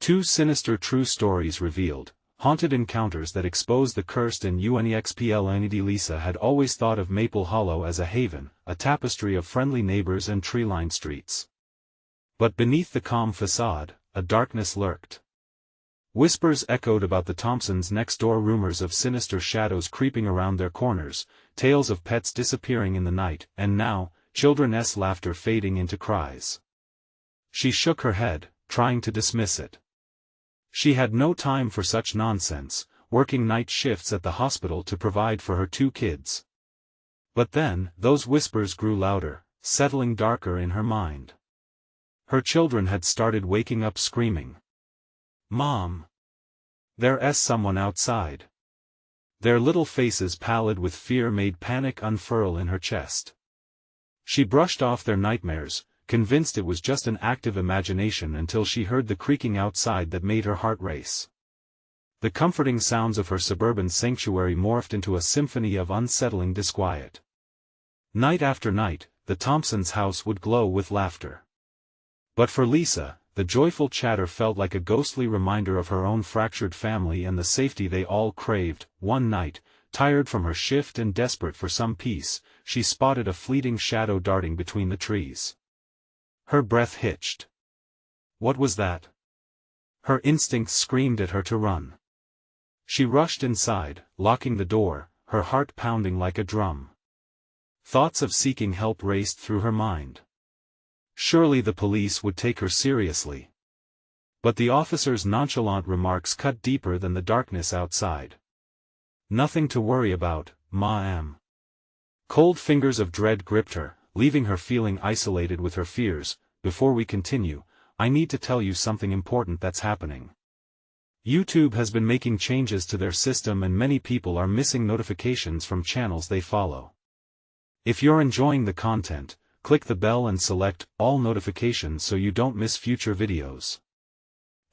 Two sinister true stories revealed, haunted encounters that expose the cursed and unexplained. Lisa had always thought of Maple Hollow as a haven, a tapestry of friendly neighbors and tree-lined streets. But beneath the calm facade, a darkness lurked. Whispers echoed about the Thompsons next door, rumors of sinister shadows creeping around their corners, tales of pets disappearing in the night, and now, children's laughter fading into cries. She shook her head, trying to dismiss it. She had no time for such nonsense, working night shifts at the hospital to provide for her two kids. But then, those whispers grew louder, settling darker in her mind. Her children had started waking up screaming. "Mom! There's someone outside." Their little faces pallid with fear made panic unfurl in her chest. She brushed off their nightmares, convinced it was just an active imagination, until she heard the creaking outside that made her heart race. The comforting sounds of her suburban sanctuary morphed into a symphony of unsettling disquiet. Night after night, the Thompsons' house would glow with laughter. But for Lisa, the joyful chatter felt like a ghostly reminder of her own fractured family and the safety they all craved. One night, tired from her shift and desperate for some peace, she spotted a fleeting shadow darting between the trees. Her breath hitched. What was that? Her instincts screamed at her to run. She rushed inside, locking the door, her heart pounding like a drum. Thoughts of seeking help raced through her mind. Surely the police would take her seriously. But the officer's nonchalant remarks cut deeper than the darkness outside. "Nothing to worry about, ma'am." Cold fingers of dread gripped her, leaving her feeling isolated with her fears. "Before we continue, I need to tell you something important that's happening. YouTube has been making changes to their system and many people are missing notifications from channels they follow. If you're enjoying the content, click the bell and select all notifications so you don't miss future videos.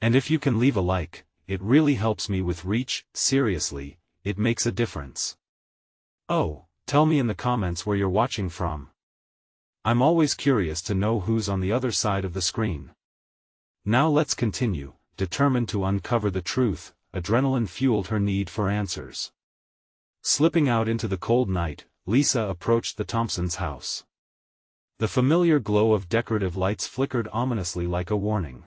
And if you can leave a like, it really helps me with reach. Seriously, it makes a difference. Oh, tell me in the comments where you're watching from. I'm always curious to know who's on the other side of the screen. Now let's continue. Determined to uncover the truth, adrenaline fueled her need for answers. Slipping out into the cold night, Lisa approached the Thompsons' house. The familiar glow of decorative lights flickered ominously like a warning.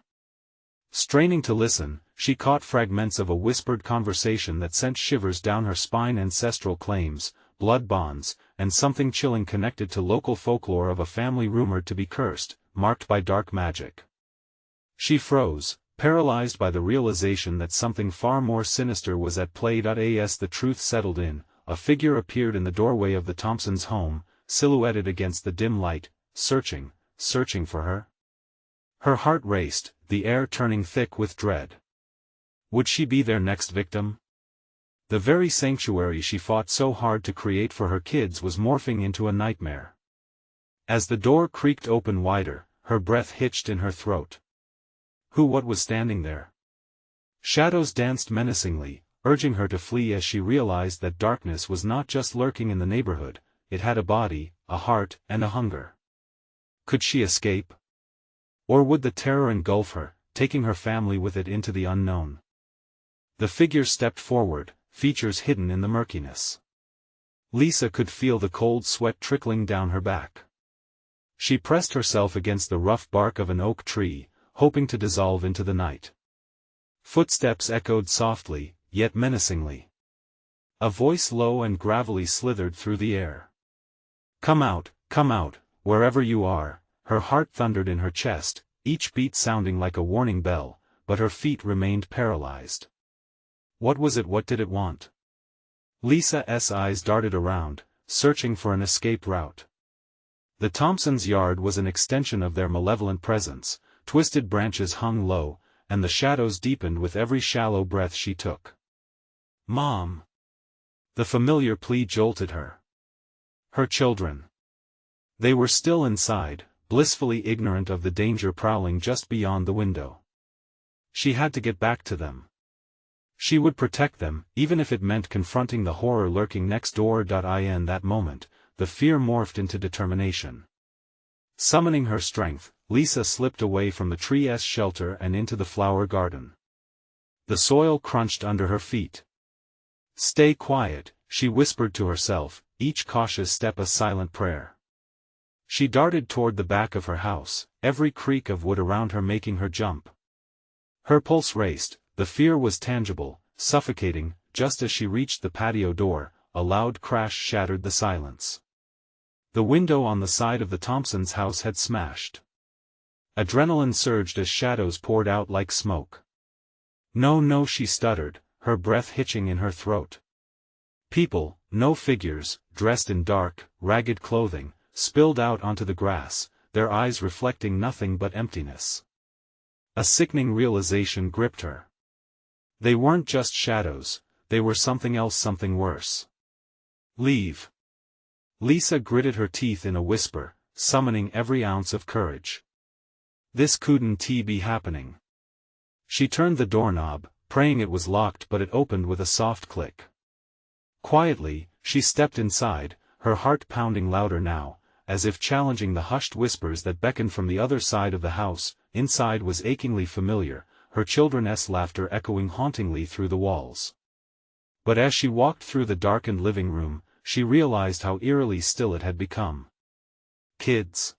Straining to listen, she caught fragments of a whispered conversation that sent shivers down her spine. Ancestral claims, blood bonds, and something chilling connected to local folklore of a family rumored to be cursed, marked by dark magic. She froze, paralyzed by the realization that something far more sinister was at play. As the truth settled in, a figure appeared in the doorway of the Thompsons' home, silhouetted against the dim light, searching for her. Her heart raced, the air turning thick with dread. Would she be their next victim? The very sanctuary she fought so hard to create for her kids was morphing into a nightmare. As the door creaked open wider, her breath hitched in her throat. What was standing there? Shadows danced menacingly, urging her to flee as she realized that darkness was not just lurking in the neighborhood, it had a body, a heart, and a hunger. Could she escape? Or would the terror engulf her, taking her family with it into the unknown? The figure stepped forward, features hidden in the murkiness. Lisa could feel the cold sweat trickling down her back. She pressed herself against the rough bark of an oak tree, hoping to dissolve into the night. Footsteps echoed softly, yet menacingly. A voice low and gravelly slithered through the air. Come out, wherever you are." Her heart thundered in her chest, each beat sounding like a warning bell, but her feet remained paralyzed. What was it? What did it want? Lisa's eyes darted around, searching for an escape route. The Thompsons' yard was an extension of their malevolent presence. Twisted branches hung low, and the shadows deepened with every shallow breath she took. "Mom!" The familiar plea jolted her. Her children. They were still inside, blissfully ignorant of the danger prowling just beyond the window. She had to get back to them. She would protect them, even if it meant confronting the horror lurking next door. In that moment, the fear morphed into determination. Summoning her strength, Lisa slipped away from the tree's shelter and into the flower garden. The soil crunched under her feet. "Stay quiet," she whispered to herself, each cautious step a silent prayer. She darted toward the back of her house, every creak of wood around her making her jump. Her pulse raced, the fear was tangible, suffocating. Just as she reached the patio door, a loud crash shattered the silence. The window on the side of the Thompsons' house had smashed. Adrenaline surged as shadows poured out like smoke. "No, no," she stuttered, her breath hitching in her throat. People, no figures, dressed in dark, ragged clothing, spilled out onto the grass, their eyes reflecting nothing but emptiness. A sickening realization gripped her. They weren't just shadows, they were something else, something worse. "Leave." Lisa gritted her teeth in a whisper, summoning every ounce of courage. This couldn't be happening. She turned the doorknob, praying it was locked, but it opened with a soft click. Quietly, she stepped inside, her heart pounding louder now, as if challenging the hushed whispers that beckoned from the other side of the house. Inside was achingly familiar, her children's laughter echoing hauntingly through the walls. But as she walked through the darkened living room, she realized how eerily still it had become. "Kids!"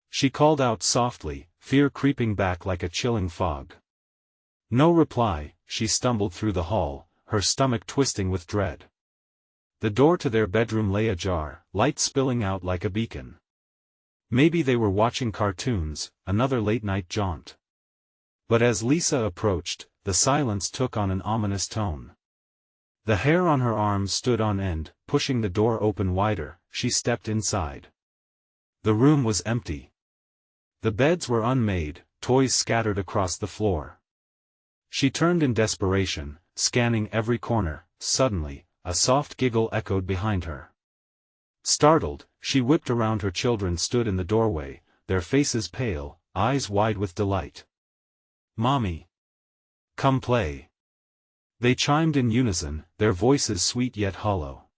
She called out softly, fear creeping back like a chilling fog. No reply. She stumbled through the hall, her stomach twisting with dread. The door to their bedroom lay ajar, light spilling out like a beacon. Maybe they were watching cartoons, another late-night jaunt. But as Lisa approached, the silence took on an ominous tone. The hair on her arms stood on end. Pushing the door open wider, she stepped inside. The room was empty. The beds were unmade, toys scattered across the floor. She turned in desperation, scanning every corner. Suddenly, a soft giggle echoed behind her. Startled, she whipped around. Her children stood in the doorway, their faces pale, eyes wide with delight. "Mommy! Come play!" They chimed in unison, their voices sweet yet hollow.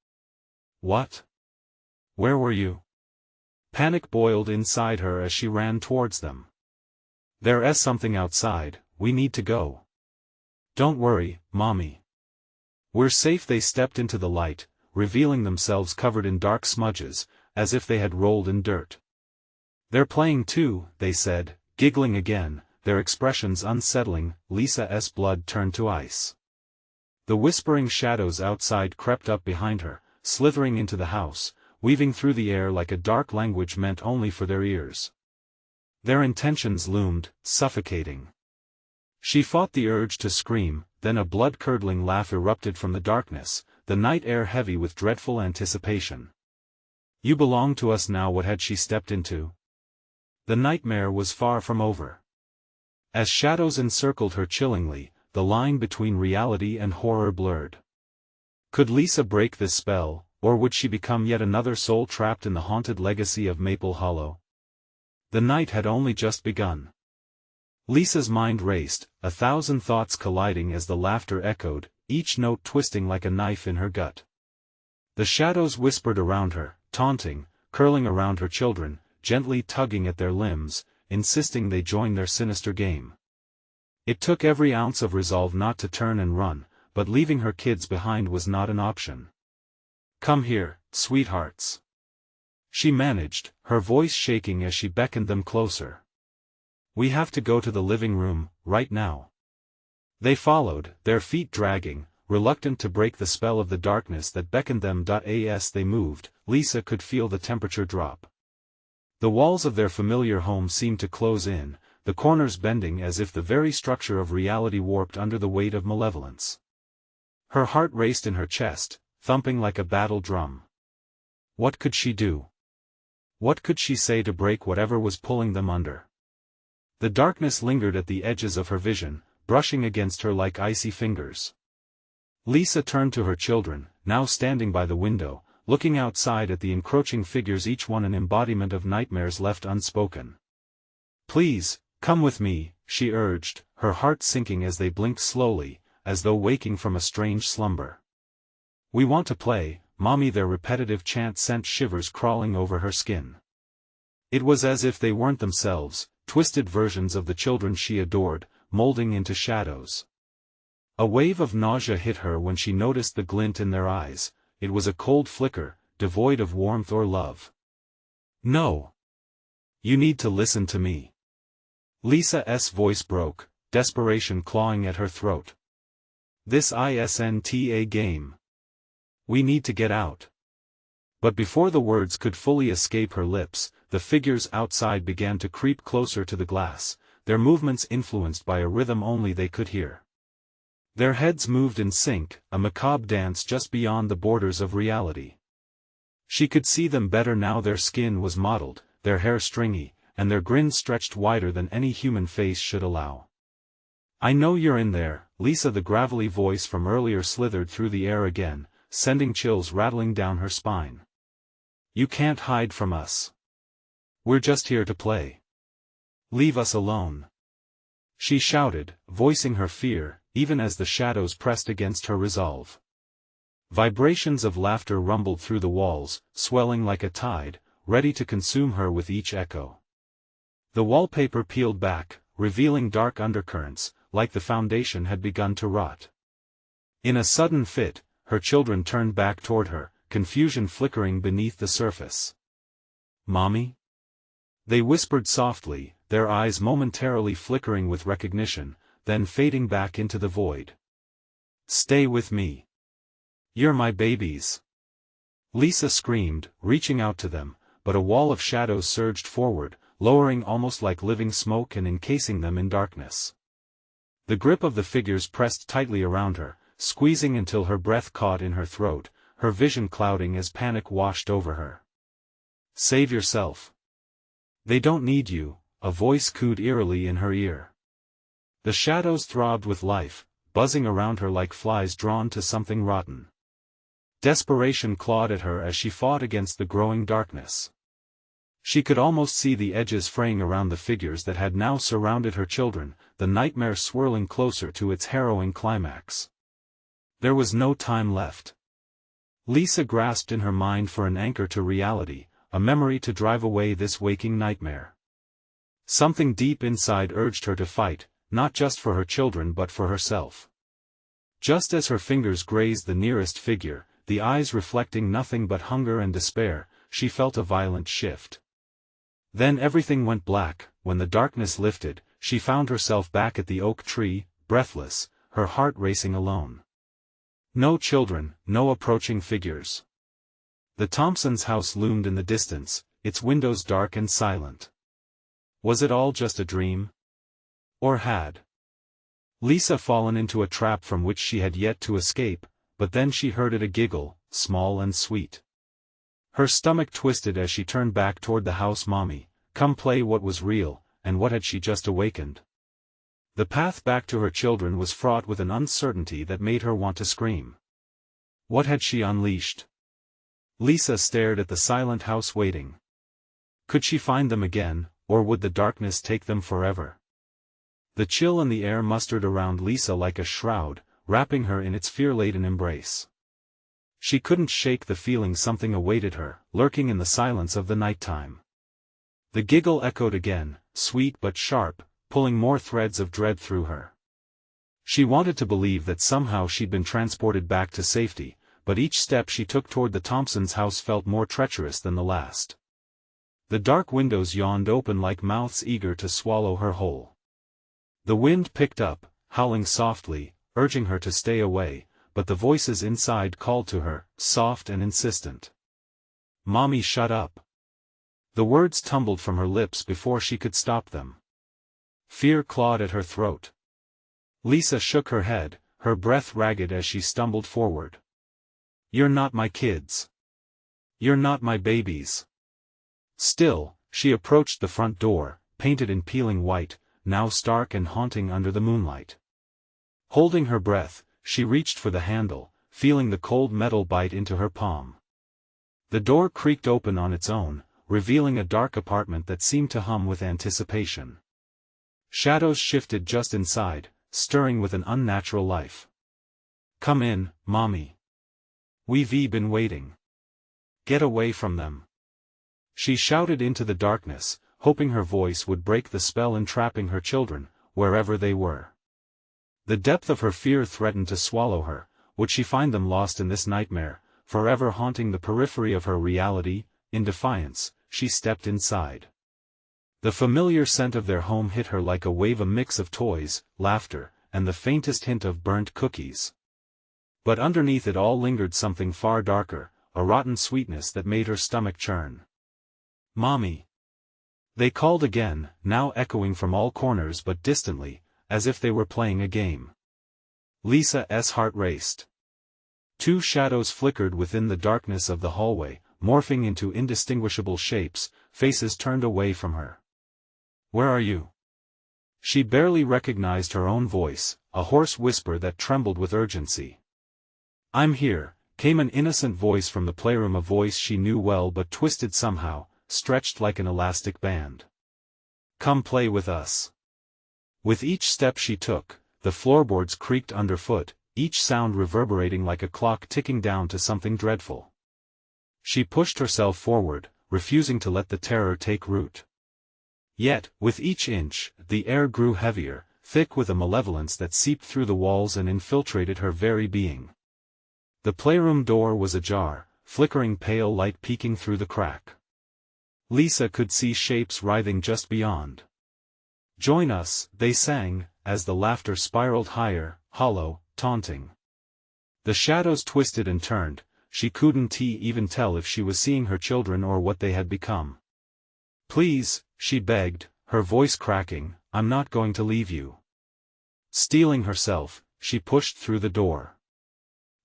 "What? Where were you?" Panic boiled inside her as she ran towards them. "There's something outside, we need to go." "Don't worry, Mommy. We're safe." They stepped into the light, revealing themselves covered in dark smudges, as if they had rolled in dirt. "They're playing too," they said, giggling again, their expressions unsettling. Lisa's blood turned to ice. The whispering shadows outside crept up behind her, slithering into the house, weaving through the air like a dark language meant only for their ears. Their intentions loomed, suffocating. She fought the urge to scream, then a blood-curdling laugh erupted from the darkness, the night air heavy with dreadful anticipation. "You belong to us now." What had she stepped into? The nightmare was far from over. As shadows encircled her chillingly, the line between reality and horror blurred. Could Lisa break this spell, or would she become yet another soul trapped in the haunted legacy of Maple Hollow? The night had only just begun. Lisa's mind raced, 1,000 thoughts colliding as the laughter echoed, each note twisting like a knife in her gut. The shadows whispered around her, taunting, curling around her children, gently tugging at their limbs, insisting they join their sinister game. It took every ounce of resolve not to turn and run, but leaving her kids behind was not an option. "Come here, sweethearts," she managed, her voice shaking as she beckoned them closer. "We have to go to the living room, right now." They followed, their feet dragging, reluctant to break the spell of the darkness that beckoned them. As they moved, Lisa could feel the temperature drop. The walls of their familiar home seemed to close in, the corners bending as if the very structure of reality warped under the weight of malevolence. Her heart raced in her chest, thumping like a battle drum. What could she do? What could she say to break whatever was pulling them under? The darkness lingered at the edges of her vision, brushing against her like icy fingers. Lisa turned to her children, now standing by the window, looking outside at the encroaching figures, each one an embodiment of nightmares left unspoken. "Please, come with me," she urged, her heart sinking as they blinked slowly, as though waking from a strange slumber. "We want to play, Mommy." Their repetitive chant sent shivers crawling over her skin. It was as if they weren't themselves, twisted versions of the children she adored, molding into shadows. A wave of nausea hit her when she noticed the glint in their eyes. It was a cold flicker, devoid of warmth or love. "No. You need to listen to me." Lisa's voice broke, desperation clawing at her throat. "This isn't a game. We need to get out." But before the words could fully escape her lips, the figures outside began to creep closer to the glass, their movements influenced by a rhythm only they could hear. Their heads moved in sync, a macabre dance just beyond the borders of reality. She could see them better now. Their skin was mottled, their hair stringy, and their grins stretched wider than any human face should allow. "I know you're in there, Lisa." The gravelly voice from earlier slithered through the air again, sending chills rattling down her spine. "You can't hide from us. We're just here to play. Leave us alone," she shouted, voicing her fear, even as the shadows pressed against her resolve. Vibrations of laughter rumbled through the walls, swelling like a tide, ready to consume her with each echo. The wallpaper peeled back, revealing dark undercurrents, like the foundation had begun to rot. In a sudden fit, her children turned back toward her, confusion flickering beneath the surface. "Mommy?" they whispered softly, their eyes momentarily flickering with recognition, then fading back into the void. "Stay with me. You're my babies." Lisa screamed, reaching out to them, but a wall of shadows surged forward, lowering almost like living smoke and encasing them in darkness. The grip of the figures pressed tightly around her, squeezing until her breath caught in her throat, her vision clouding as panic washed over her. "Save yourself. They don't need you," a voice cooed eerily in her ear. The shadows throbbed with life, buzzing around her like flies drawn to something rotten. Desperation clawed at her as she fought against the growing darkness. She could almost see the edges fraying around the figures that had now surrounded her children, the nightmare swirling closer to its harrowing climax. There was no time left. Lisa grasped in her mind for an anchor to reality, a memory to drive away this waking nightmare. Something deep inside urged her to fight, not just for her children but for herself. Just as her fingers grazed the nearest figure, the eyes reflecting nothing but hunger and despair, she felt a violent shift. Then everything went black. When the darkness lifted, she found herself back at the oak tree, breathless, her heart racing alone. No children, no approaching figures. The Thompsons' house loomed in the distance, its windows dark and silent. Was it all just a dream? Or had Lisa fallen into a trap from which she had yet to escape? But then she heard it, a giggle, small and sweet. Her stomach twisted as she turned back toward the house. "Mommy, come play." What was real, and what had she just awakened? The path back to her children was fraught with an uncertainty that made her want to scream. What had she unleashed? Lisa stared at the silent house waiting. Could she find them again, or would the darkness take them forever? The chill in the air mustered around Lisa like a shroud, wrapping her in its fear-laden embrace. She couldn't shake the feeling something awaited her, lurking in the silence of the nighttime. The giggle echoed again, sweet but sharp, pulling more threads of dread through her. She wanted to believe that somehow she'd been transported back to safety, but each step she took toward the Thompsons' house felt more treacherous than the last. The dark windows yawned open like mouths eager to swallow her whole. The wind picked up, howling softly, urging her to stay away, but the voices inside called to her, soft and insistent. "Mommy, shut up." The words tumbled from her lips before she could stop them. Fear clawed at her throat. Lisa shook her head, her breath ragged as she stumbled forward. "You're not my kids. You're not my babies." Still, she approached the front door, painted in peeling white, now stark and haunting under the moonlight. Holding her breath, she reached for the handle, feeling the cold metal bite into her palm. The door creaked open on its own, revealing a dark apartment that seemed to hum with anticipation. Shadows shifted just inside, stirring with an unnatural life. "Come in, Mommy. We've been waiting. Get away from them." She shouted into the darkness, hoping her voice would break the spell entrapping her children, wherever they were. The depth of her fear threatened to swallow her. Would she find them lost in this nightmare, forever haunting the periphery of her reality? In defiance, she stepped inside. The familiar scent of their home hit her like a wave, a mix of toys, laughter, and the faintest hint of burnt cookies. But underneath it all lingered something far darker, a rotten sweetness that made her stomach churn. "Mommy!" They called again, now echoing from all corners but distantly, as if they were playing a game. Lisa's heart raced. Two shadows flickered within the darkness of the hallway, morphing into indistinguishable shapes, faces turned away from her. "Where are you?" She barely recognized her own voice, a hoarse whisper that trembled with urgency. "I'm here," came an innocent voice from the playroom, a voice she knew well but twisted somehow, stretched like an elastic band. "Come play with us." With each step she took, the floorboards creaked underfoot, each sound reverberating like a clock ticking down to something dreadful. She pushed herself forward, refusing to let the terror take root. Yet, with each inch, the air grew heavier, thick with a malevolence that seeped through the walls and infiltrated her very being. The playroom door was ajar, flickering pale light peeking through the crack. Lisa could see shapes writhing just beyond. "Join us," they sang, as the laughter spiraled higher, hollow, taunting. The shadows twisted and turned. She couldn't even tell if she was seeing her children or what they had become. "Please," she begged, her voice cracking, "I'm not going to leave you." Steeling herself, she pushed through the door.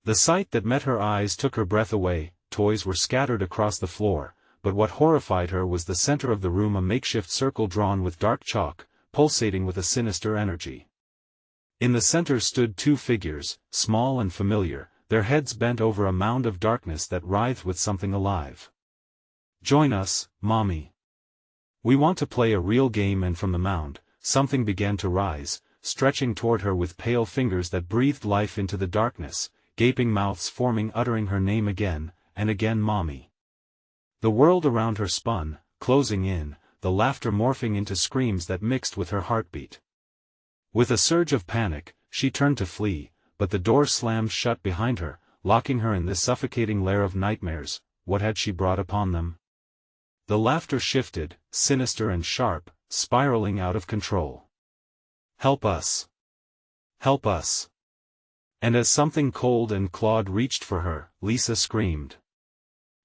The sight that met her eyes took her breath away. Toys were scattered across the floor, but what horrified her was the center of the room, a makeshift circle drawn with dark chalk, pulsating with a sinister energy. In the center stood two figures, small and familiar, their heads bent over a mound of darkness that writhed with something alive. "Join us, Mommy. We want to play a real game." And from the mound, something began to rise, stretching toward her with pale fingers that breathed life into the darkness, gaping mouths forming, uttering her name again, and again, "Mommy." The world around her spun, closing in, the laughter morphing into screams that mixed with her heartbeat. With a surge of panic, she turned to flee, but the door slammed shut behind her, locking her in this suffocating lair of nightmares. What had she brought upon them? The laughter shifted, sinister and sharp, spiraling out of control. "Help us! Help us!" And as something cold and clawed reached for her, Lisa screamed.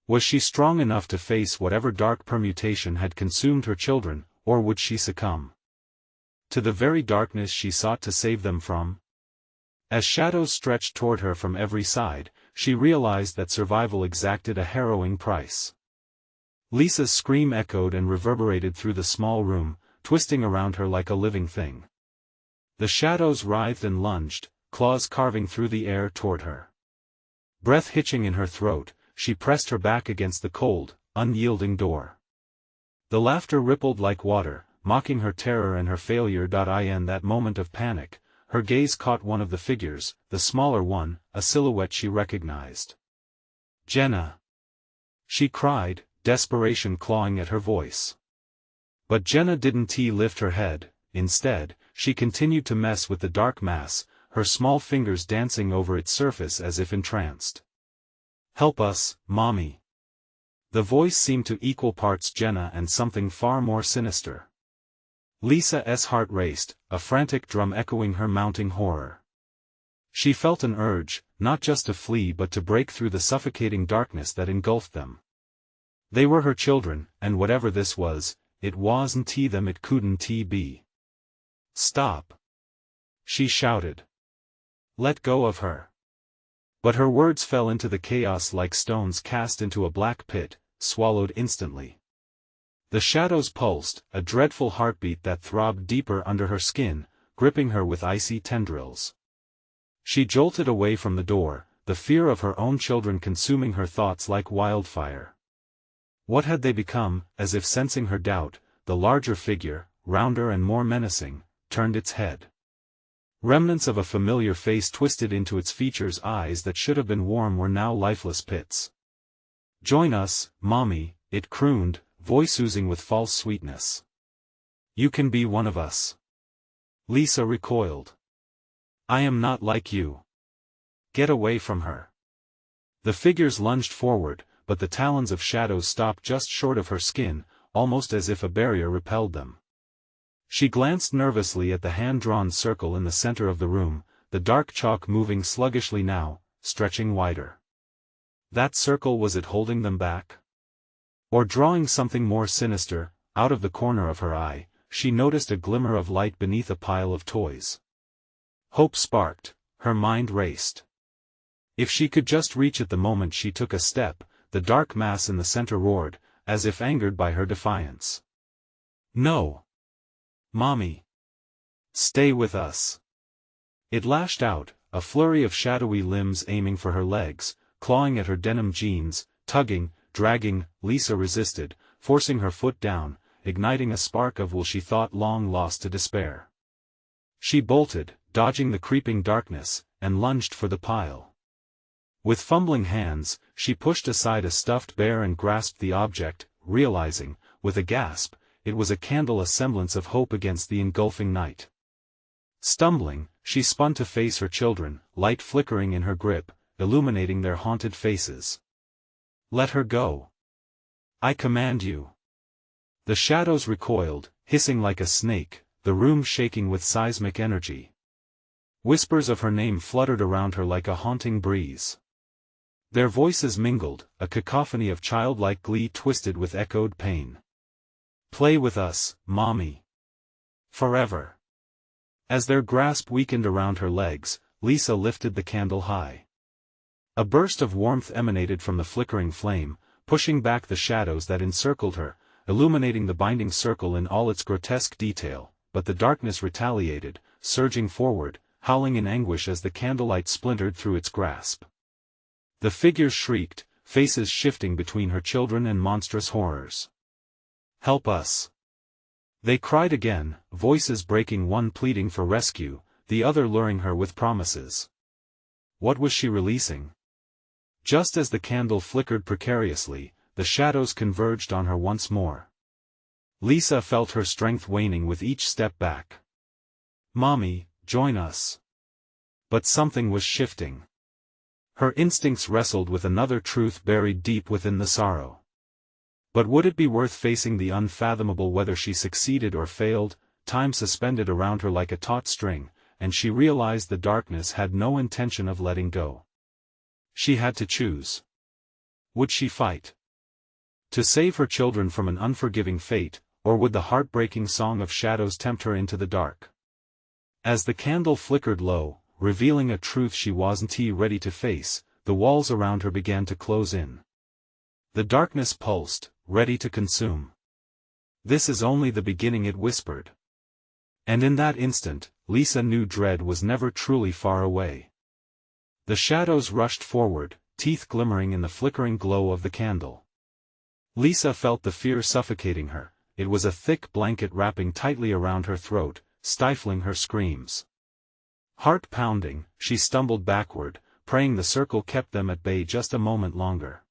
Was she strong enough to face whatever dark permutation had consumed her children, or would she succumb to the very darkness she sought to save them from? As shadows stretched toward her from every side, she realized that survival exacted a harrowing price. Lisa's scream echoed and reverberated through the small room, twisting around her like a living thing. The shadows writhed and lunged, claws carving through the air toward her. Breath hitching in her throat, she pressed her back against the cold, unyielding door. The laughter rippled like water, mocking her terror and her failure. In that moment of panic, her gaze caught one of the figures, the smaller one, a silhouette she recognized. "Jenna!" she cried, desperation clawing at her voice. But Jenna didn't lift her head. Instead, she continued to mess with the dark mass, her small fingers dancing over its surface as if entranced. "Help us, Mommy." The voice seemed to equal parts Jenna and something far more sinister. Lisa's heart raced, a frantic drum echoing her mounting horror. She felt an urge, not just to flee but to break through the suffocating darkness that engulfed them. They were her children, and whatever this was, it wasn't them, it couldn't be. "Stop!" she shouted. "Let go of her." But her words fell into the chaos like stones cast into a black pit, swallowed instantly. The shadows pulsed, a dreadful heartbeat that throbbed deeper under her skin, gripping her with icy tendrils. She jolted away from the door, the fear of her own children consuming her thoughts like wildfire. What had they become? As if sensing her doubt, the larger figure, rounder and more menacing, turned its head. Remnants of a familiar face twisted into its features, eyes that should have been warm were now lifeless pits. "Join us, Mommy," it crooned, voice oozing with false sweetness. "You can be one of us." Lisa recoiled. I am not like you. Get away from her. The figures lunged forward, but the talons of shadows stopped just short of her skin, almost as if a barrier repelled them. She glanced nervously at the hand-drawn circle in the center of the room, the dark chalk moving sluggishly now, stretching wider. That circle, was it holding them back? Or drawing something more sinister? Out of the corner of her eye, she noticed a glimmer of light beneath a pile of toys. Hope sparked, her mind raced. If she could just reach it the moment she took a step, the dark mass in the center roared, as if angered by her defiance. No! Mommy! Stay with us! It lashed out, a flurry of shadowy limbs aiming for her legs, clawing at her denim jeans, tugging, dragging. Lisa resisted, forcing her foot down, igniting a spark of will she thought long lost to despair. She bolted, dodging the creeping darkness, and lunged for the pile. With fumbling hands, she pushed aside a stuffed bear and grasped the object, realizing, with a gasp, it was a candle, a semblance of hope against the engulfing night. Stumbling, she spun to face her children, light flickering in her grip, illuminating their haunted faces. Let her go. I command you. The shadows recoiled, hissing like a snake, the room shaking with seismic energy. Whispers of her name fluttered around her like a haunting breeze. Their voices mingled, a cacophony of childlike glee twisted with echoed pain. Play with us, Mommy. Forever. As their grasp weakened around her legs, Lisa lifted the candle high. A burst of warmth emanated from the flickering flame, pushing back the shadows that encircled her, illuminating the binding circle in all its grotesque detail, but the darkness retaliated, surging forward, howling in anguish as the candlelight splintered through its grasp. The figures shrieked, faces shifting between her children and monstrous horrors. Help us! They cried again, voices breaking, one pleading for rescue, the other luring her with promises. What was she releasing? Just as the candle flickered precariously, the shadows converged on her once more. Lisa felt her strength waning with each step back. Mommy, join us. But something was shifting. Her instincts wrestled with another truth buried deep within the sorrow. But would it be worth facing the unfathomable whether she succeeded or failed? Time suspended around her like a taut string, and she realized the darkness had no intention of letting go. She had to choose. Would she fight to save her children from an unforgiving fate, or would the heartbreaking song of shadows tempt her into the dark? As the candle flickered low, revealing a truth she wasn't ready to face, the walls around her began to close in. The darkness pulsed, ready to consume. This is only the beginning, it whispered. And in that instant, Lisa knew dread was never truly far away. The shadows rushed forward, teeth glimmering in the flickering glow of the candle. Lisa felt the fear suffocating her. It was a thick blanket wrapping tightly around her throat, stifling her screams. Heart pounding, she stumbled backward, praying the circle kept them at bay just a moment longer.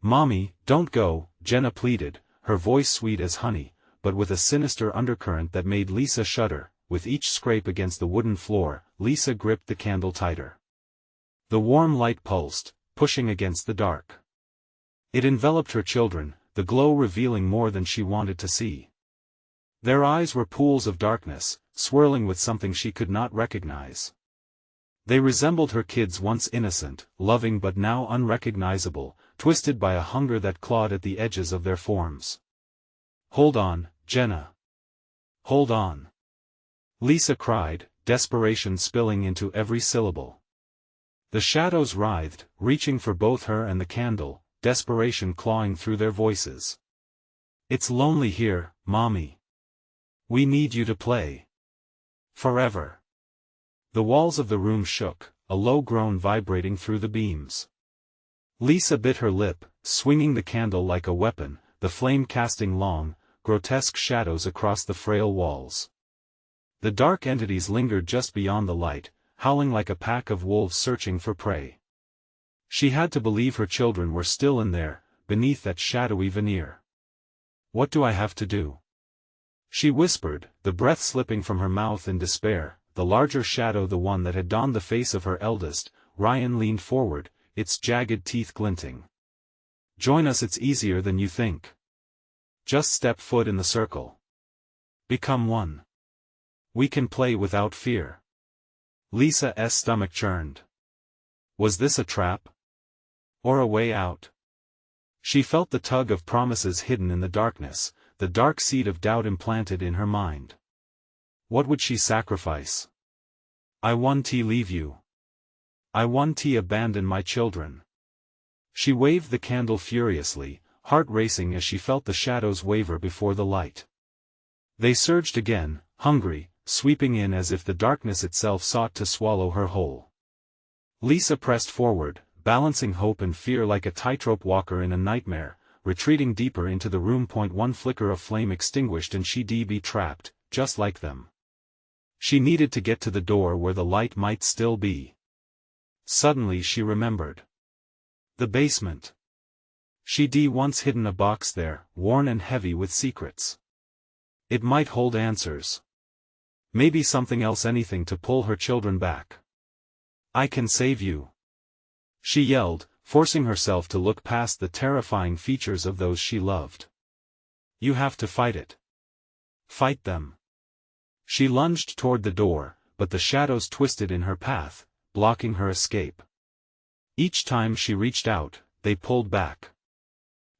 Mommy, don't go, Jenna pleaded, her voice sweet as honey, but with a sinister undercurrent that made Lisa shudder. With each scrape against the wooden floor, Lisa gripped the candle tighter. The warm light pulsed, pushing against the dark. It enveloped her children, the glow revealing more than she wanted to see. Their eyes were pools of darkness, swirling with something she could not recognize. They resembled her kids, once innocent, loving but now unrecognizable, twisted by a hunger that clawed at the edges of their forms. Hold on, Jenna. Hold on. Lisa cried, desperation spilling into every syllable. The shadows writhed, reaching for both her and the candle, desperation clawing through their voices. It's lonely here, Mommy. We need you to play. Forever. The walls of the room shook, a low groan vibrating through the beams. Lisa bit her lip, swinging the candle like a weapon, the flame casting long, grotesque shadows across the frail walls. The dark entities lingered just beyond the light, howling like a pack of wolves searching for prey. She had to believe her children were still in there, beneath that shadowy veneer. What do I have to do? She whispered, the breath slipping from her mouth in despair. the larger shadow, the one that had donned the face of her eldest. Ryan leaned forward, its jagged teeth glinting. "Join us, it's easier than you think. Just step foot in the circle. Become one. We can play without fear." Lisa's stomach churned. Was this a trap? Or a way out? She felt the tug of promises hidden in the darkness, the dark seed of doubt implanted in her mind. What would she sacrifice? "I won't leave you. I won't abandon my children." She waved the candle furiously, heart racing as she felt the shadows waver before the light. They surged again, hungry, sweeping in as if the darkness itself sought to swallow her whole. Lisa pressed forward, balancing hope and fear like a tightrope walker in a nightmare, retreating deeper into the room. One flicker of flame extinguished and she'd be trapped, just like them. She needed to get to the door where the light might still be. Suddenly she remembered. The basement. She'd once hidden a box there, worn and heavy with secrets. It might hold answers. Maybe something else, anything to pull her children back. "I can save you," she yelled, forcing herself to look past the terrifying features of those she loved. "You have to fight it. Fight them." She lunged toward the door, but the shadows twisted in her path, blocking her escape. Each time she reached out, they pulled back.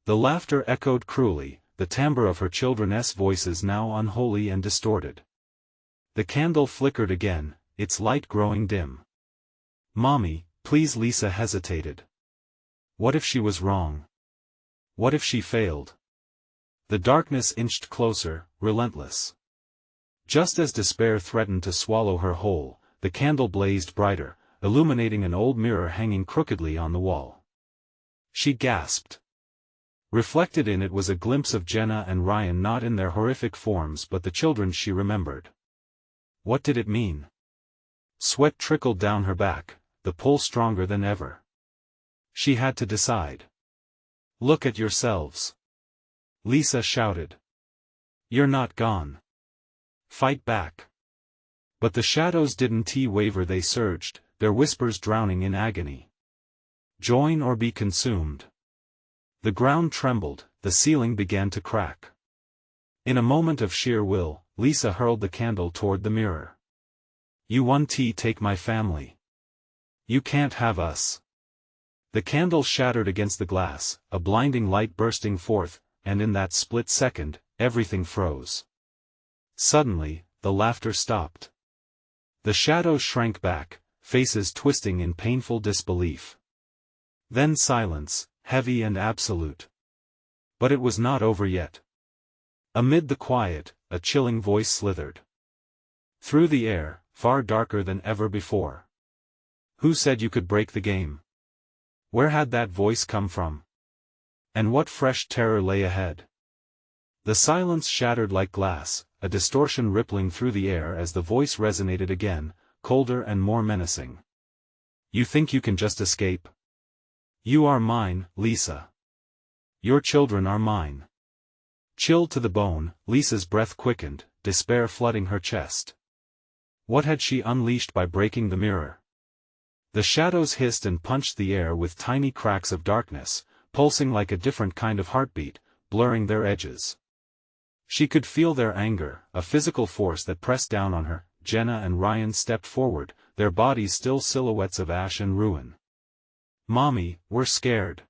The laughter echoed cruelly, the timbre of her children's voices now unholy and distorted. The candle flickered again, its light growing dim. "Mommy, please." Lisa hesitated. What if she was wrong? What if she failed? The darkness inched closer, relentless. Just as despair threatened to swallow her whole, the candle blazed brighter, illuminating an old mirror hanging crookedly on the wall. She gasped. Reflected in it was a glimpse of Jenna and Ryan, not in their horrific forms but the children she remembered. What did it mean? Sweat trickled down her back, the pull stronger than ever. She had to decide. "Look at yourselves," Lisa shouted. "You're not gone. Fight back." But the shadows didn't waver, they surged, their whispers drowning in agony. "Join or be consumed." The ground trembled, the ceiling began to crack. In a moment of sheer will, Lisa hurled the candle toward the mirror. "You won't take my family. You can't have us." The candle shattered against the glass, a blinding light bursting forth, and in that split second, everything froze. Suddenly, the laughter stopped. The shadows shrank back, faces twisting in painful disbelief. Then silence, heavy and absolute. But it was not over yet. Amid the quiet, a chilling voice slithered through the air, far darker than ever before. "Who said you could break the game?" Where had that voice come from? And what fresh terror lay ahead? The silence shattered like glass, a distortion rippling through the air as the voice resonated again, colder and more menacing. "You think you can just escape? You are mine, Lisa. Your children are mine." Chilled to the bone, Lisa's breath quickened, despair flooding her chest. What had she unleashed by breaking the mirror? The shadows hissed and punched the air with tiny cracks of darkness, pulsing like a different kind of heartbeat, blurring their edges. She could feel their anger, a physical force that pressed down on her. Jenna and Ryan stepped forward, their bodies still silhouettes of ash and ruin. "Mommy, we're scared."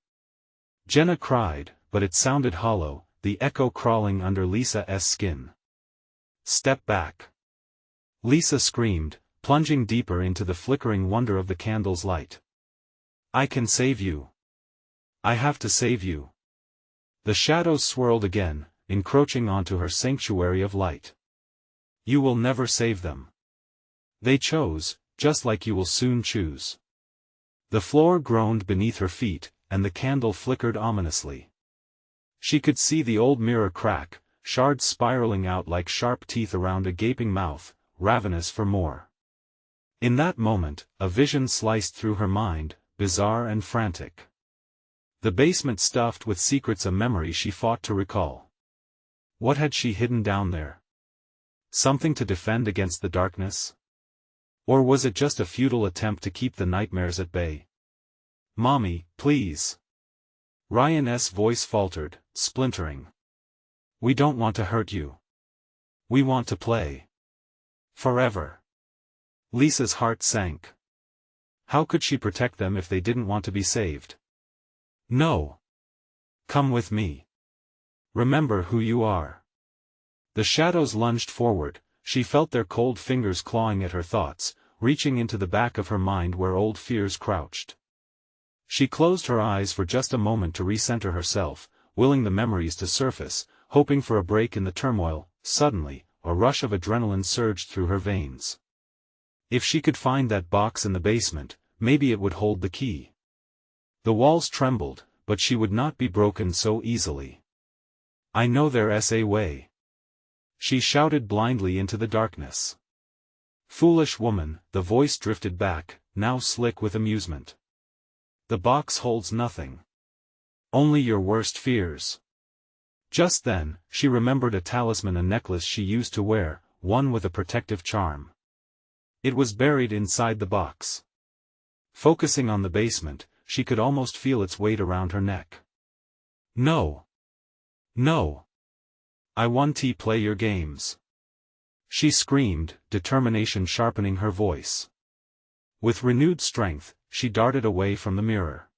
Jenna cried, but it sounded hollow, the echo crawling under Lisa's skin. "Step back." Lisa screamed, plunging deeper into the flickering wonder of the candle's light. "I can save you. I have to save you." The shadows swirled again, encroaching onto her sanctuary of light. "You will never save them. They chose, just like you will soon choose." The floor groaned beneath her feet, and the candle flickered ominously. She could see the old mirror crack, shards spiraling out like sharp teeth around a gaping mouth, ravenous for more. In that moment, a vision sliced through her mind, bizarre and frantic. The basement stuffed with secrets, a memory she fought to recall. What had she hidden down there? Something to defend against the darkness? Or was it just a futile attempt to keep the nightmares at bay? "Mommy, please." Ryan's voice faltered, splintering. "We don't want to hurt you. We want to play. Forever." Lisa's heart sank. How could she protect them if they didn't want to be saved? "No. Come with me. Remember who you are." The shadows lunged forward. She felt their cold fingers clawing at her thoughts, reaching into the back of her mind where old fears crouched. She closed her eyes for just a moment to recenter herself, willing the memories to surface, hoping for a break in the turmoil. Suddenly, a rush of adrenaline surged through her veins. If she could find that box in the basement, maybe it would hold the key. The walls trembled, but she would not be broken so easily. "I know there's a way." She shouted blindly into the darkness. "Foolish woman," the voice drifted back, now slick with amusement. "The box holds nothing. Only your worst fears." Just then, she remembered a talisman, a necklace she used to wear, one with a protective charm. It was buried inside the box. Focusing on the basement, she could almost feel its weight around her neck. "No. No. I want to play your games," she screamed, determination sharpening her voice. With renewed strength, she darted away from the mirror.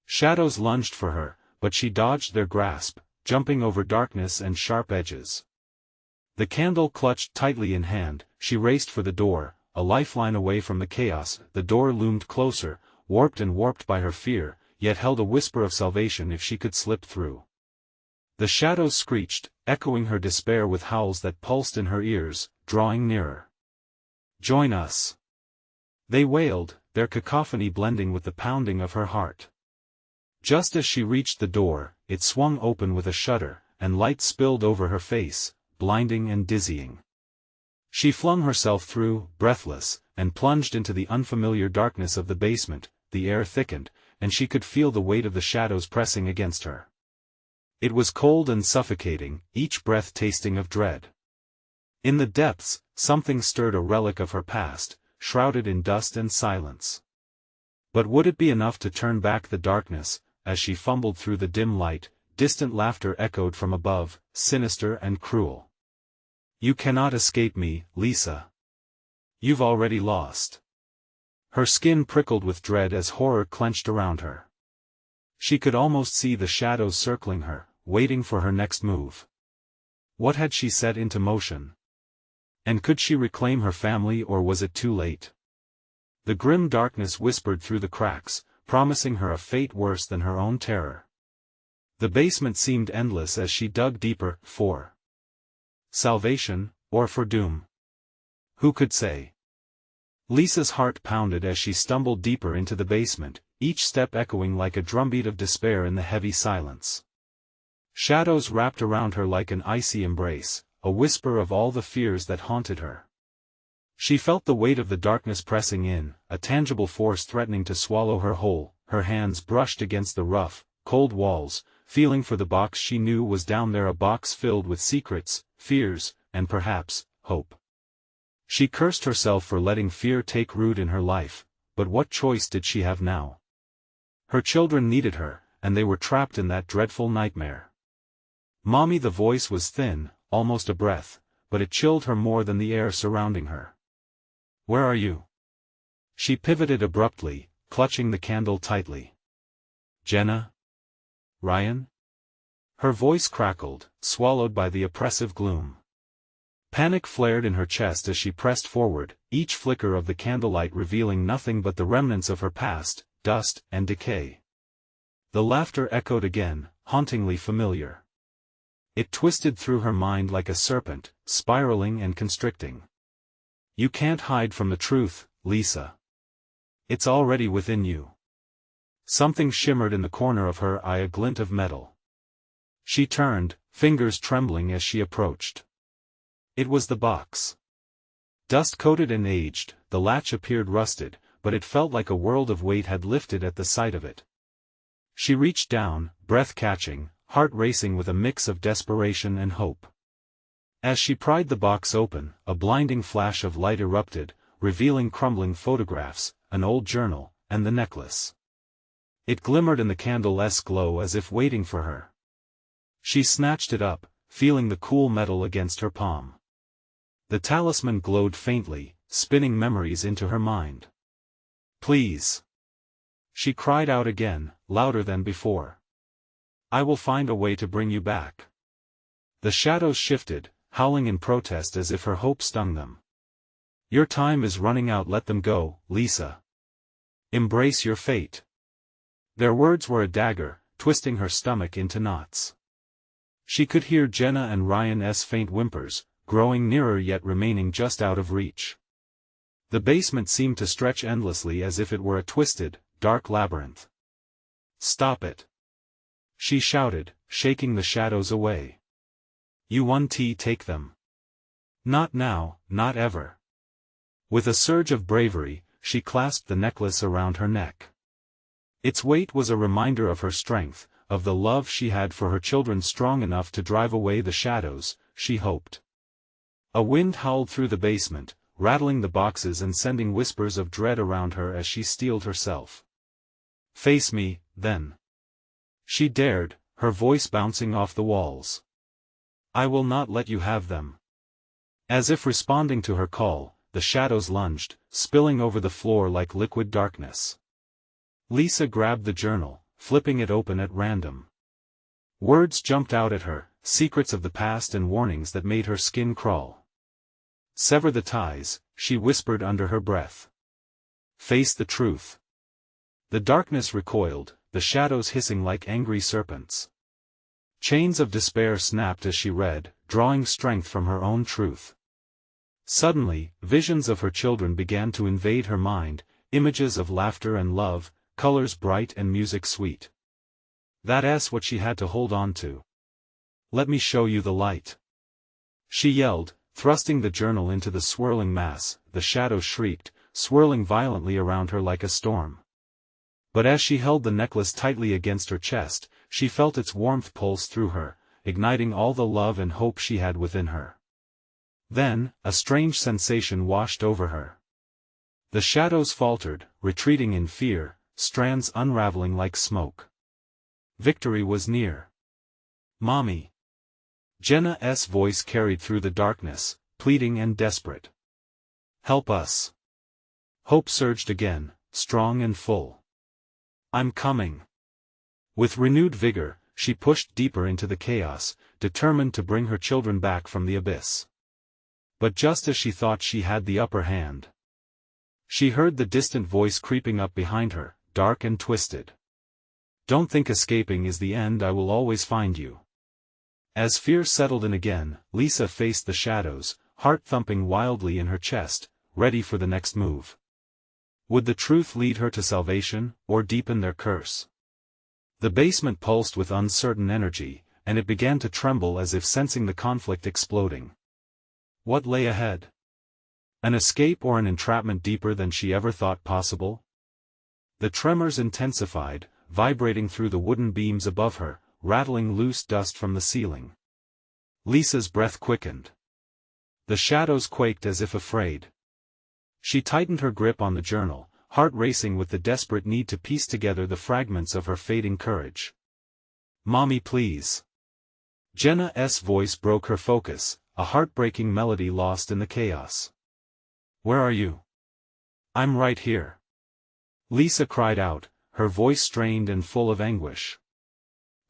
Shadows lunged for her, but she dodged their grasp, jumping over darkness and sharp edges. The candle clutched tightly in hand, she raced for the door, a lifeline away from the chaos. The door loomed closer, warped and warped by her fear, yet held a whisper of salvation if she could slip through. The shadows screeched, echoing her despair with howls that pulsed in her ears, drawing nearer. "Join us," they wailed, their cacophony blending with the pounding of her heart. Just as she reached the door, it swung open with a shudder, and light spilled over her face, blinding and dizzying. She flung herself through, breathless, and plunged into the unfamiliar darkness of the basement. The air thickened, and she could feel the weight of the shadows pressing against her. It was cold and suffocating, each breath tasting of dread. In the depths, something stirred, a relic of her past, shrouded in dust and silence. But would it be enough to turn back the darkness? As she fumbled through the dim light, distant laughter echoed from above, sinister and cruel. "You cannot escape me, Lisa. You've already lost." Her skin prickled with dread as horror clenched around her. She could almost see the shadows circling her, waiting for her next move. What had she set into motion? And could she reclaim her family, or was it too late? The grim darkness whispered through the cracks, promising her a fate worse than her own terror. The basement seemed endless as she dug deeper, for salvation, or for doom. Who could say? Lisa's heart pounded as she stumbled deeper into the basement, each step echoing like a drumbeat of despair in the heavy silence. Shadows wrapped around her like an icy embrace, a whisper of all the fears that haunted her. She felt the weight of the darkness pressing in, a tangible force threatening to swallow her whole. Her hands brushed against the rough, cold walls, feeling for the box she knew was down there, a box filled with secrets, fears, and perhaps, hope. She cursed herself for letting fear take root in her life, but what choice did she have now? Her children needed her, and they were trapped in that dreadful nightmare. "Mommy," the voice was thin, almost a breath, but it chilled her more than the air surrounding her. "Where are you?" She pivoted abruptly, clutching the candle tightly. "Jenna? Ryan?" Her voice crackled, swallowed by the oppressive gloom. Panic flared in her chest as she pressed forward, each flicker of the candlelight revealing nothing but the remnants of her past, dust and decay. The laughter echoed again, hauntingly familiar. It twisted through her mind like a serpent, spiraling and constricting. "You can't hide from the truth, Lisa. It's already within you." Something shimmered in the corner of her eye, a glint of metal. She turned, fingers trembling as she approached. It was the box. Dust-coated and aged, the latch appeared rusted, but it felt like a world of weight had lifted at the sight of it. She reached down, breath-catching, heart racing with a mix of desperation and hope. As she pried the box open, a blinding flash of light erupted, revealing crumbling photographs, an old journal, and the necklace. It glimmered in the candle's glow as if waiting for her. She snatched it up, feeling the cool metal against her palm. The talisman glowed faintly, spinning memories into her mind. "Please!" she cried out again, louder than before. "I will find a way to bring you back." The shadows shifted, howling in protest as if her hope stung them. "Your time is running out, let them go, Lisa. Embrace your fate." Their words were a dagger, twisting her stomach into knots. She could hear Jenna and Ryan's faint whimpers, growing nearer yet remaining just out of reach. The basement seemed to stretch endlessly as if it were a twisted, dark labyrinth. "Stop it!" she shouted, shaking the shadows away. "You won't take them. Not now, not ever." With a surge of bravery, she clasped the necklace around her neck. Its weight was a reminder of her strength, of the love she had for her children, strong enough to drive away the shadows, she hoped. A wind howled through the basement, rattling the boxes and sending whispers of dread around her as she steeled herself. "Face me, then." She dared, her voice bouncing off the walls. "I will not let you have them." As if responding to her call, the shadows lunged, spilling over the floor like liquid darkness. Lisa grabbed the journal, flipping it open at random. Words jumped out at her, secrets of the past and warnings that made her skin crawl. "Sever the ties," she whispered under her breath. "Face the truth." The darkness recoiled, the shadows hissing like angry serpents. Chains of despair snapped as she read, drawing strength from her own truth. Suddenly, visions of her children began to invade her mind, images of laughter and love, colors bright and music sweet. That's what she had to hold on to. "Let me show you the light," she yelled, thrusting the journal into the swirling mass. The shadows shrieked, swirling violently around her like a storm. But as she held the necklace tightly against her chest, she felt its warmth pulse through her, igniting all the love and hope she had within her. Then, a strange sensation washed over her. The shadows faltered, retreating in fear, strands unraveling like smoke. Victory was near. "Mommy!" Jenna's voice carried through the darkness, pleading and desperate. "Help us!" Hope surged again, strong and full. "I'm coming." With renewed vigor, she pushed deeper into the chaos, determined to bring her children back from the abyss. But just as she thought she had the upper hand, she heard the distant voice creeping up behind her, dark and twisted. "Don't think escaping is the end, I will always find you." As fear settled in again, Lisa faced the shadows, heart thumping wildly in her chest, ready for the next move. Would the truth lead her to salvation, or deepen their curse? The basement pulsed with uncertain energy, and it began to tremble as if sensing the conflict exploding. What lay ahead? An escape or an entrapment deeper than she ever thought possible? The tremors intensified, vibrating through the wooden beams above her, rattling loose dust from the ceiling. Lisa's breath quickened. The shadows quaked as if afraid. She tightened her grip on the journal, heart racing with the desperate need to piece together the fragments of her fading courage. "Mommy, please." Jenna's voice broke her focus, a heartbreaking melody lost in the chaos. "Where are you?" "I'm right here." Lisa cried out, her voice strained and full of anguish.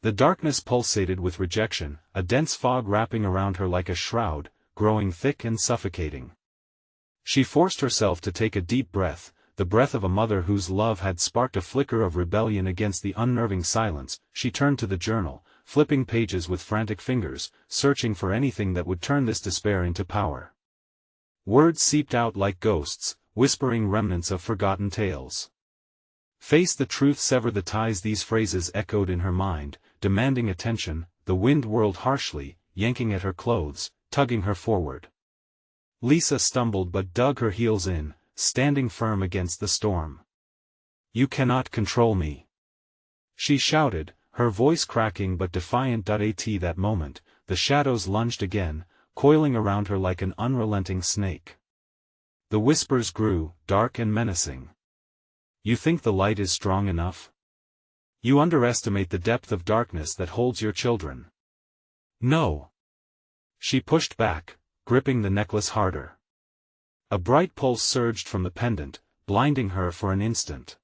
The darkness pulsated with rejection, a dense fog wrapping around her like a shroud, growing thick and suffocating. She forced herself to take a deep breath, the breath of a mother whose love had sparked a flicker of rebellion against the unnerving silence. She turned to the journal, flipping pages with frantic fingers, searching for anything that would turn this despair into power. Words seeped out like ghosts, whispering remnants of forgotten tales. "Face the truth, sever the ties," these phrases echoed in her mind, demanding attention. The wind whirled harshly, yanking at her clothes, tugging her forward. Lisa stumbled but dug her heels in, standing firm against the storm. "You cannot control me," she shouted, her voice cracking but defiant. At that moment, the shadows lunged again, coiling around her like an unrelenting snake. The whispers grew, dark and menacing. You think the light is strong enough? You underestimate the depth of darkness that holds your children. No. She pushed back, gripping the necklace harder. A bright pulse surged from the pendant, blinding her for an instant.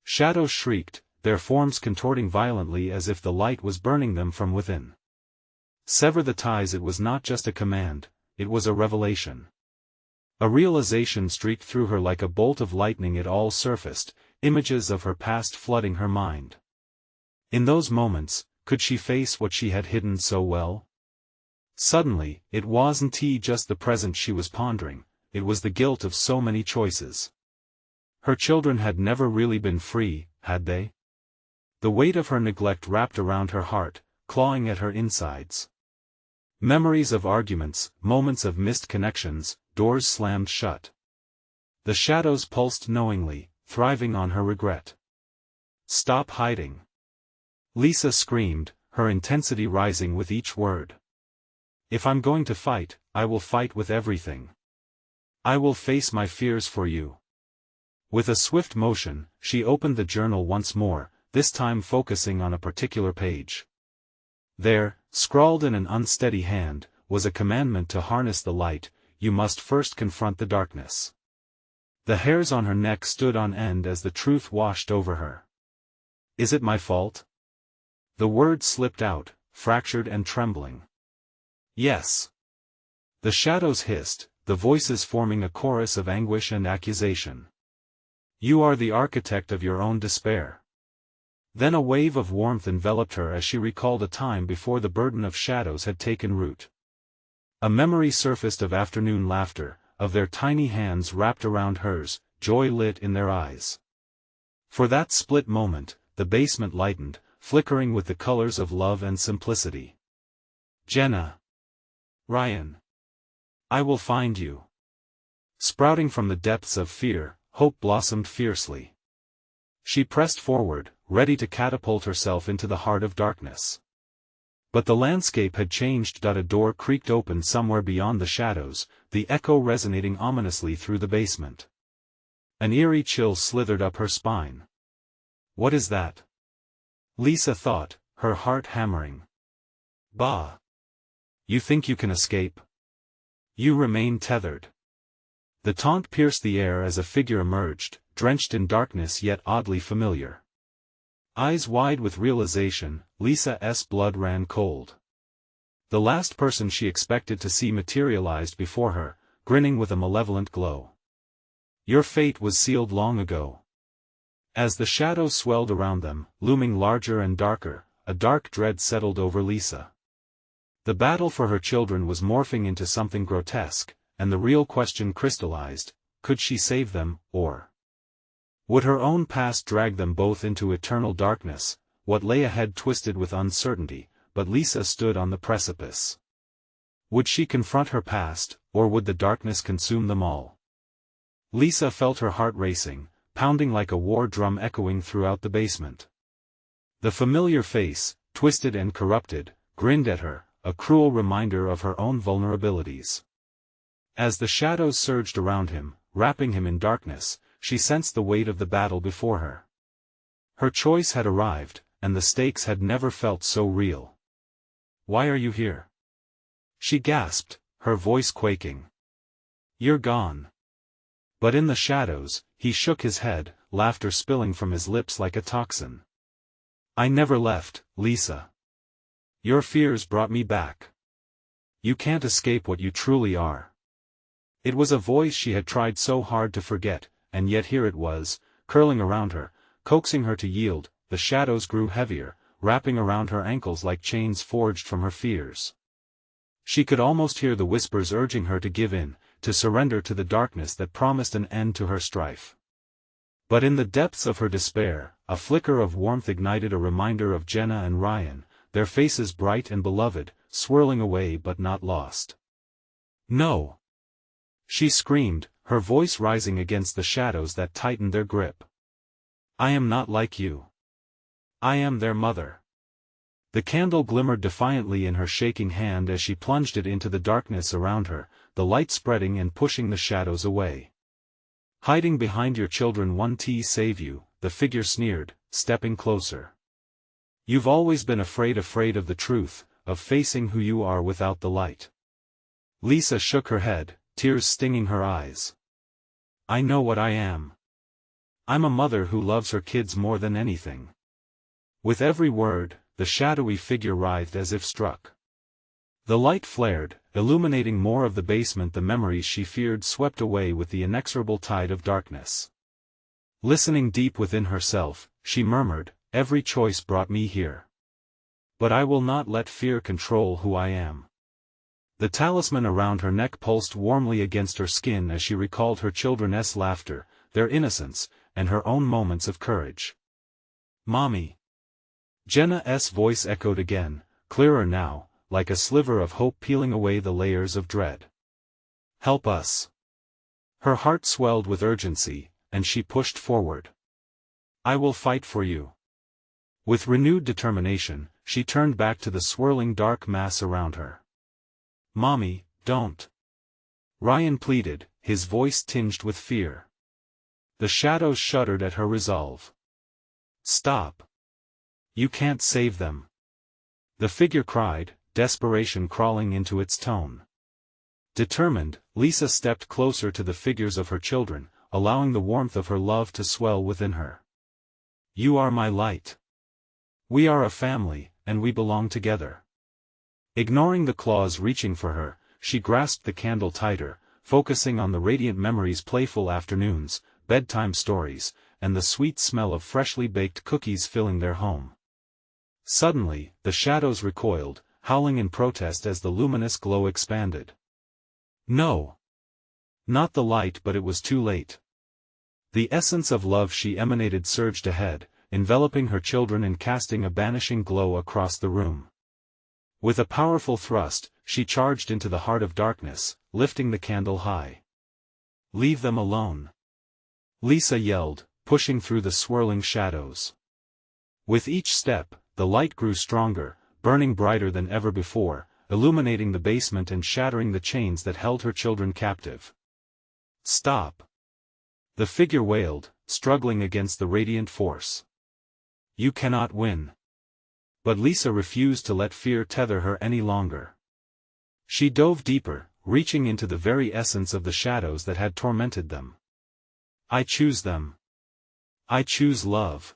Shadows shrieked, their forms contorting violently as if the light was burning them from within. Sever the ties. It was not just a command, it was a revelation. A realization streaked through her like a bolt of lightning. It all surfaced, images of her past flooding her mind. In those moments, could she face what she had hidden so well? Suddenly, it wasn't just the present she was pondering, it was the guilt of so many choices. Her children had never really been free, had they? The weight of her neglect wrapped around her heart, clawing at her insides. Memories of arguments, moments of missed connections, doors slammed shut. The shadows pulsed knowingly, thriving on her regret. Stop hiding. Lisa screamed, her intensity rising with each word. If I'm going to fight, I will fight with everything. I will face my fears for you. With a swift motion, she opened the journal once more, this time focusing on a particular page. There, scrawled in an unsteady hand, was a commandment to harness the light. You must first confront the darkness. The hairs on her neck stood on end as the truth washed over her. Is it my fault? The words slipped out, fractured and trembling. Yes. The shadows hissed, the voices forming a chorus of anguish and accusation. You are the architect of your own despair. Then a wave of warmth enveloped her as she recalled a time before the burden of shadows had taken root. A memory surfaced of afternoon laughter, of their tiny hands wrapped around hers, joy lit in their eyes. For that split moment, the basement lightened, flickering with the colors of love and simplicity. Jenna. Ryan. I will find you. Sprouting from the depths of fear, hope blossomed fiercely. She pressed forward, ready to catapult herself into the heart of darkness. But the landscape had changed. A door creaked open somewhere beyond the shadows, the echo resonating ominously through the basement. An eerie chill slithered up her spine. What is that? Lisa thought, her heart hammering. Bah! You think you can escape? You remain tethered. The taunt pierced the air as a figure emerged, drenched in darkness yet oddly familiar. Eyes wide with realization, Lisa's blood ran cold. The last person she expected to see materialized before her, grinning with a malevolent glow. Your fate was sealed long ago. As the shadows swelled around them, looming larger and darker, a dark dread settled over Lisa. The battle for her children was morphing into something grotesque, and the real question crystallized: could she save them, or would her own past drag them both into eternal darkness? What lay ahead twisted with uncertainty, but Lisa stood on the precipice. Would she confront her past, or would the darkness consume them all? Lisa felt her heart racing, pounding like a war drum echoing throughout the basement. The familiar face, twisted and corrupted, grinned at her, a cruel reminder of her own vulnerabilities. As the shadows surged around him, wrapping him in darkness, she sensed the weight of the battle before her. Her choice had arrived, and the stakes had never felt so real. Why are you here? She gasped, her voice quaking. You're gone. But in the shadows, he shook his head, laughter spilling from his lips like a toxin. I never left, Lisa. Your fears brought me back. You can't escape what you truly are. It was a voice she had tried so hard to forget, and yet here it was, curling around her, coaxing her to yield. The shadows grew heavier, wrapping around her ankles like chains forged from her fears. She could almost hear the whispers urging her to give in, to surrender to the darkness that promised an end to her strife. But in the depths of her despair, a flicker of warmth ignited, a reminder of Jenna and Ryan, their faces bright and beloved, swirling away but not lost. No! She screamed, her voice rising against the shadows that tightened their grip. I am not like you. I am their mother. The candle glimmered defiantly in her shaking hand as she plunged it into the darkness around her, the light spreading and pushing the shadows away. Hiding behind your children won't save you, the figure sneered, stepping closer. You've always been afraid of the truth, of facing who you are without the light. Lisa shook her head, tears stinging her eyes. I know what I am. I'm a mother who loves her kids more than anything. With every word, the shadowy figure writhed as if struck. The light flared, illuminating more of the basement. The memories she feared swept away with the inexorable tide of darkness. Listening deep within herself, she murmured, every choice brought me here. But I will not let fear control who I am. The talisman around her neck pulsed warmly against her skin as she recalled her children's laughter, their innocence, and her own moments of courage. Mommy. Jenna's voice echoed again, clearer now, like a sliver of hope peeling away the layers of dread. Help us. Her heart swelled with urgency, and she pushed forward. I will fight for you. With renewed determination, she turned back to the swirling dark mass around her. Mommy, don't. Ryan pleaded, his voice tinged with fear. The shadows shuddered at her resolve. Stop. You can't save them. The figure cried, desperation crawling into its tone. Determined, Lisa stepped closer to the figures of her children, allowing the warmth of her love to swell within her. You are my light. We are a family, and we belong together. Ignoring the claws reaching for her, she grasped the candle tighter, focusing on the radiant memories, playful afternoons, bedtime stories, and the sweet smell of freshly baked cookies filling their home. Suddenly, the shadows recoiled, howling in protest as the luminous glow expanded. No. Not the light, but it was too late. The essence of love she emanated surged ahead, enveloping her children and casting a banishing glow across the room. With a powerful thrust, she charged into the heart of darkness, lifting the candle high. Leave them alone. Lisa yelled, pushing through the swirling shadows. With each step, the light grew stronger, burning brighter than ever before, illuminating the basement and shattering the chains that held her children captive. Stop. The figure wailed, struggling against the radiant force. You cannot win. But Lisa refused to let fear tether her any longer. She dove deeper, reaching into the very essence of the shadows that had tormented them. I choose them. I choose love.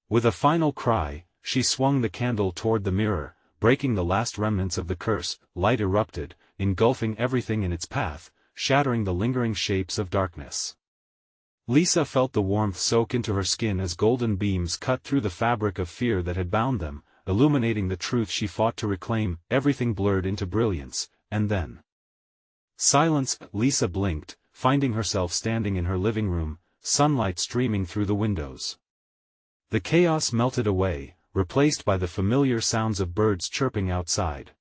With a final cry, she swung the candle toward the mirror, breaking the last remnants of the curse. Light erupted, engulfing everything in its path, shattering the lingering shapes of darkness. Lisa felt the warmth soak into her skin as golden beams cut through the fabric of fear that had bound them, illuminating the truth she fought to reclaim. Everything blurred into brilliance, and then silence. Lisa blinked, finding herself standing in her living room, sunlight streaming through the windows. The chaos melted away, replaced by the familiar sounds of birds chirping outside.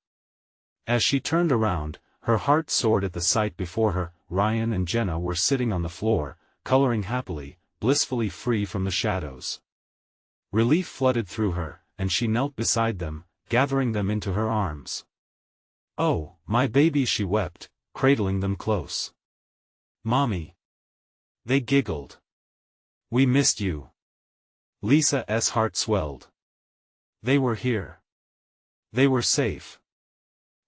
As she turned around, her heart soared at the sight before her. Ryan and Jenna were sitting on the floor, coloring happily, blissfully free from the shadows. Relief flooded through her, and she knelt beside them, gathering them into her arms. Oh, my babies, she wept, cradling them close. Mommy. They giggled. We missed you. Lisa's heart swelled. They were here. They were safe.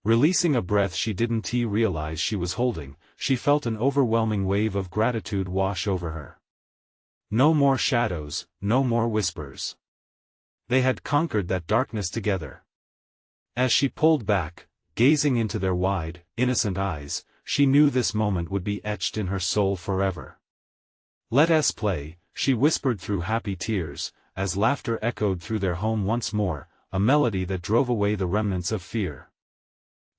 Releasing a breath she didn't realize she was holding, she felt an overwhelming wave of gratitude wash over her. No more shadows, no more whispers. They had conquered that darkness together. As she pulled back, gazing into their wide, innocent eyes, she knew this moment would be etched in her soul forever. Let us play, she whispered through happy tears, as laughter echoed through their home once more, a melody that drove away the remnants of fear.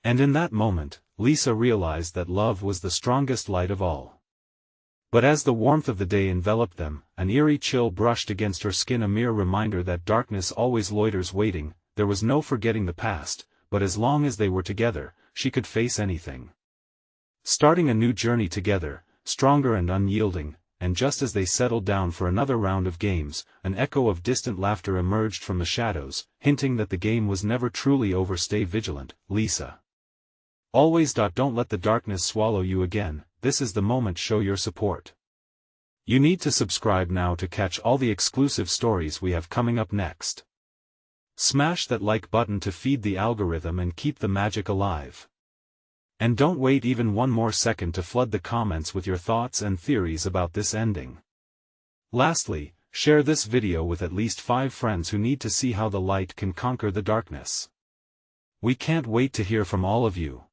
And in that moment, Lisa realized that love was the strongest light of all. But as the warmth of the day enveloped them, an eerie chill brushed against her skin, a mere reminder that darkness always loiters waiting. There was no forgetting the past, but as long as they were together, she could face anything. Starting a new journey together, stronger and unyielding. And just as they settled down for another round of games, an echo of distant laughter emerged from the shadows, hinting that the game was never truly over. Stay vigilant, Lisa. Always. Don't let the darkness swallow you again. This is the moment. Show your support. You need to subscribe now to catch all the exclusive stories we have coming up next. Smash that like button to feed the algorithm and keep the magic alive. And don't wait even one more second to flood the comments with your thoughts and theories about this ending. Lastly, share this video with at least 5 friends who need to see how the light can conquer the darkness. We can't wait to hear from all of you.